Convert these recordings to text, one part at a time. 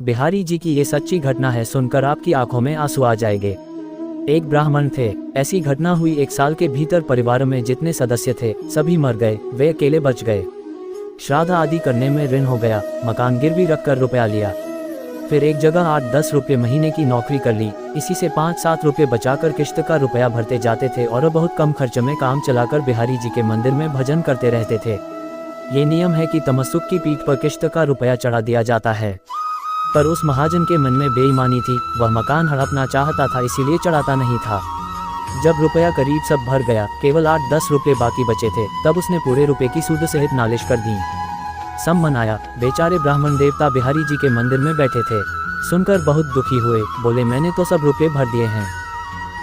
बिहारी जी की ये सच्ची घटना है, सुनकर आपकी आंखों में आंसू आ जाएंगे। एक ब्राह्मण थे। ऐसी घटना हुई 1 साल के भीतर परिवार में जितने सदस्य थे सभी मर गए, वे अकेले बच गए। श्राद्ध आदि करने में ऋण हो गया, मकान गिरवी रखकर रुपया लिया। फिर एक जगह 8-10 रुपये महीने की नौकरी कर ली, इसी से 5-7 रुपये बचाकर किश्त का रुपया भरते जाते थे और बहुत कम खर्च में काम चलाकर बिहारी जी के मंदिर में भजन करते रहते थे। ये नियम है कि तमस्सुक की पीठ पर किश्त का रुपया चढ़ा दिया जाता है। पर उस महाजन के मन में बेईमानी थी, वह मकान हड़पना चाहता था, इसीलिए चढ़ाता नहीं था। जब रुपया करीब सब भर गया, केवल 8-10 रुपये बाकी बचे थे, तब उसने पूरे रुपये की सूद सहित नालिश कर दी। सम्मन आया। बेचारे ब्राह्मण देवता बिहारी जी के मंदिर में बैठे थे, सुनकर बहुत दुखी हुए। बोले, मैंने तो सब रुपये भर दिए हैं,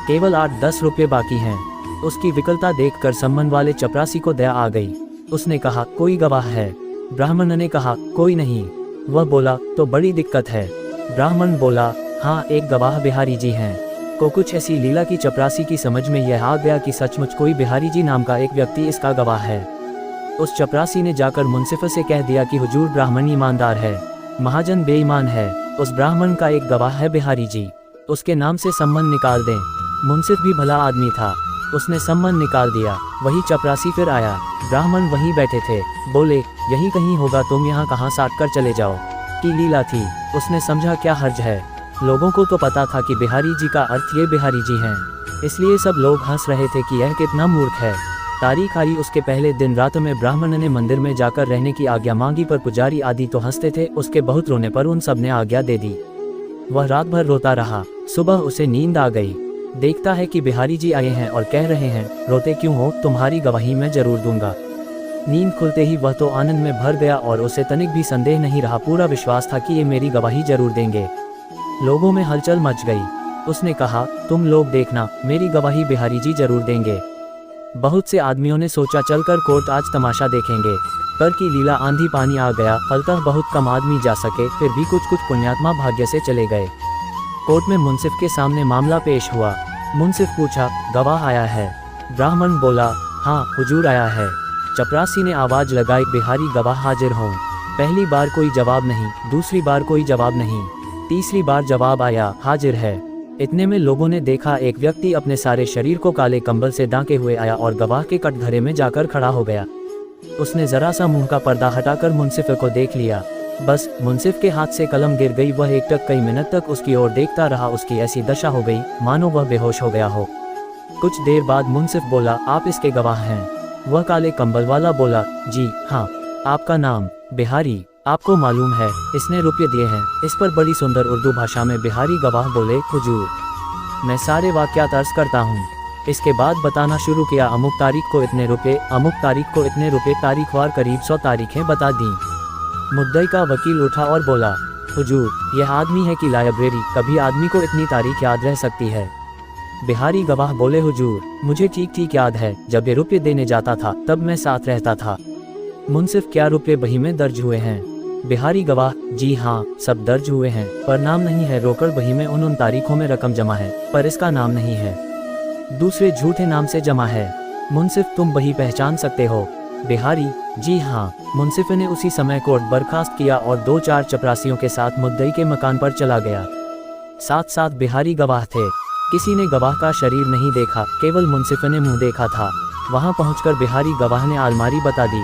केवल 8-10 रुपये बाकी हैं। उसकी विकलता देखकर सम्मन वाले चपरासी को दया आ गई। उसने कहा, कोई गवाह है? ब्राह्मण ने कहा, कोई नहीं। वह बोला, तो बड़ी दिक्कत है। ब्राह्मण बोला, हाँ, एक गवाह बिहारी जी हैं। को कुछ ऐसी लीला की चपरासी की समझ में यह आ गया कि सचमुच कोई बिहारी जी नाम का एक व्यक्ति इसका गवाह है। उस चपरासी ने जाकर मुंसिफ से कह दिया कि हुजूर, ब्राह्मण ईमानदार है, महाजन बेईमान है। उस ब्राह्मण का एक गवाह है बिहारी जी, उसके नाम से सम्मन निकाल दें। मुंसिफ भी भला आदमी था, उसने सम्मन निकाल दिया। वही चपरासी फिर आया। ब्राह्मण वहीं बैठे थे। बोले, यही कहीं होगा, तुम यहाँ कहाँ साट कर चले जाओ। की लीला थी। उसने समझा क्या हर्ज है। लोगों को तो पता था कि बिहारी जी का अर्थ ये बिहारी जी हैं, इसलिए सब लोग हंस रहे थे कि यह कितना मूर्ख है। तारीख आई, उसके पहले दिन रात में ब्राह्मण ने मंदिर में जाकर रहने की आज्ञा मांगी, पर पुजारी आदि तो हंसते थे। उसके बहुत रोने पर उन सब ने आज्ञा दे दी। वह रात भर रोता रहा। सुबह उसे नींद आ गई। देखता है कि बिहारी जी आए हैं और कह रहे हैं, रोते क्यों हो, तुम्हारी गवाही मैं जरूर दूंगा। नींद खुलते ही वह तो आनंद में भर गया और उसे तनिक भी संदेह नहीं रहा। पूरा विश्वास था कि ये मेरी गवाही जरूर देंगे। लोगों में हलचल मच गई। उसने कहा, तुम लोग देखना, मेरी गवाही बिहारी जी जरूर देंगे। बहुत से आदमियों ने सोचा चलकर कोर्ट आज तमाशा देखेंगे, पर की लीला आंधी पानी आ गया। फलतः बहुत कम आदमी जा सके, फिर भी कुछ पुण्यात्मा भाग्य से चले गए। कोर्ट में मुंसिफ के सामने मामला पेश हुआ। मुंसिफ पूछा, गवाह आया है? ब्राह्मण बोला, हाँ हुजूर आया है। चपरासी ने आवाज लगाई, बिहारी गवाह हाजिर हों। पहली बार कोई जवाब नहीं, दूसरी बार कोई जवाब नहीं, तीसरी बार जवाब आया, हाजिर है। इतने में लोगों ने देखा एक व्यक्ति अपने सारे शरीर को काले कंबल से ढांके हुए आया और गवाह के कटघरे में जाकर खड़ा हो गया। उसने जरा सा मुंह का पर्दा हटाकर मुंसिफ को देख लिया। बस मुंसिफ के हाथ से कलम गिर गई। वह एकटक कई मिनट तक उसकी ओर देखता रहा। उसकी ऐसी दशा हो गई मानो वह बेहोश हो गया हो। कुछ देर बाद मुंसिफ बोला, आप इसके गवाह हैं? वह काले कंबल वाला बोला, जी हाँ। आपका नाम? बिहारी। आपको मालूम है इसने रुपये दिए हैं? इस पर बड़ी सुंदर उर्दू भाषा में बिहारी गवाह बोले, हुजूर मैं सारे वाक़यात अर्ज करता हूँ। इसके बाद बताना शुरू किया, अमुक तारीख को इतने रुपये, अमुक तारीख को इतने रुपये, तारीखवार करीब 100 तारीखें बता दी। मुद्दई का वकील उठा और बोला, हुजूर यह आदमी है कि लाइब्रेरी, कभी आदमी को इतनी तारीख याद रह सकती है? बिहारी गवाह बोले, हुजूर मुझे ठीक ठीक याद है, जब ये रुपये देने जाता था तब मैं साथ रहता था। मुंसिफ, क्या रुपये बही में दर्ज हुए हैं? बिहारी गवाह, जी हाँ, सब दर्ज हुए हैं, पर नाम नहीं है। रोकड़ बही में उन तारीखों में रकम जमा है, पर इसका नाम नहीं है, दूसरे झूठे नाम से जमा है। मुंसिफ, तुम बही पहचान सकते हो? बिहारी, जी हाँ। मुंसिफ ने उसी समय कोर्ट बर्खास्त किया और 2-4 चपरासियों के साथ मुद्दई के मकान पर चला गया। साथ साथ बिहारी गवाह थे। किसी ने गवाह का शरीर नहीं देखा, केवल मुंसिफ ने मुंह देखा था। वहां पहुंचकर बिहारी गवाह ने अलमारी बता दी,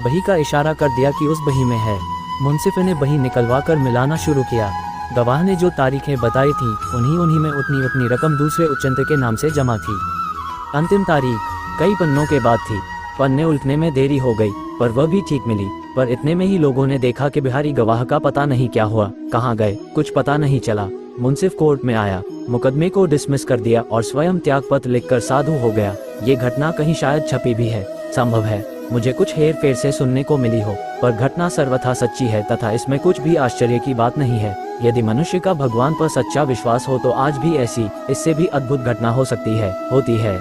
बही का इशारा कर दिया कि उस बही में है। मुंसिफ ने बही निकलवा कर मिलाना शुरू किया। गवाह ने जो तारीखें बताई थी उन्हीं में उतनी रकम दूसरे उच्चंत के नाम से जमा थी। अंतिम तारीख कई पन्नों के बाद थी। पन्ने उल्टने में देरी हो गई, पर वह भी ठीक मिली। पर इतने में ही लोगों ने देखा कि बिहारी गवाह का पता नहीं क्या हुआ, कहाँ गए, कुछ पता नहीं चला। मुंसिफ कोर्ट में आया, मुकदमे को डिसमिस कर दिया और स्वयं त्याग पत्र लिखकर साधु हो गया। ये घटना कहीं शायद छपी भी है, संभव है मुझे कुछ हेर फेर से सुनने को मिली हो, पर घटना सर्वथा सच्ची है तथा इसमें कुछ भी आश्चर्य की बात नहीं है। यदि मनुष्य का भगवान पर सच्चा विश्वास हो तो आज भी ऐसी, इससे भी अद्भुत घटना हो सकती है, होती है।